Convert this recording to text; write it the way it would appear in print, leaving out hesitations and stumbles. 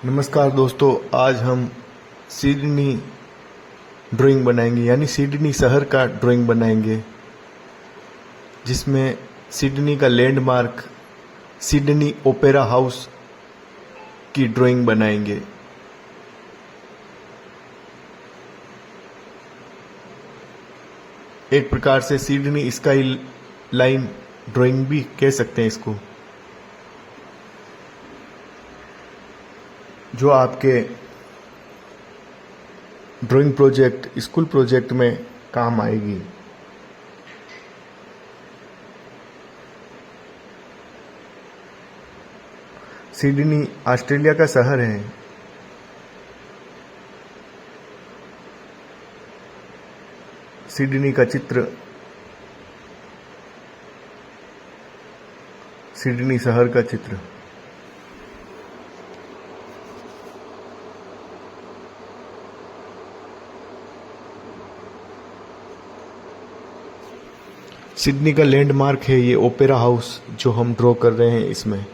नमस्कार दोस्तों, आज हम सिडनी ड्राइंग बनाएंगे, यानी सिडनी शहर का ड्राइंग बनाएंगे, जिसमें सिडनी का लैंडमार्क सिडनी ओपेरा हाउस की ड्राइंग बनाएंगे। एक प्रकार से सिडनी स्काई लाइन ड्राइंग भी कह सकते हैं इसको, जो आपके ड्राइंग प्रोजेक्ट, स्कूल प्रोजेक्ट में काम आएगी। सिडनी ऑस्ट्रेलिया का शहर है। सिडनी का चित्र सिडनी शहर का चित्र। सिडनी का लैंडमार्क है ये ओपेरा हाउस जो हम ड्रॉ कर रहे हैं इसमें।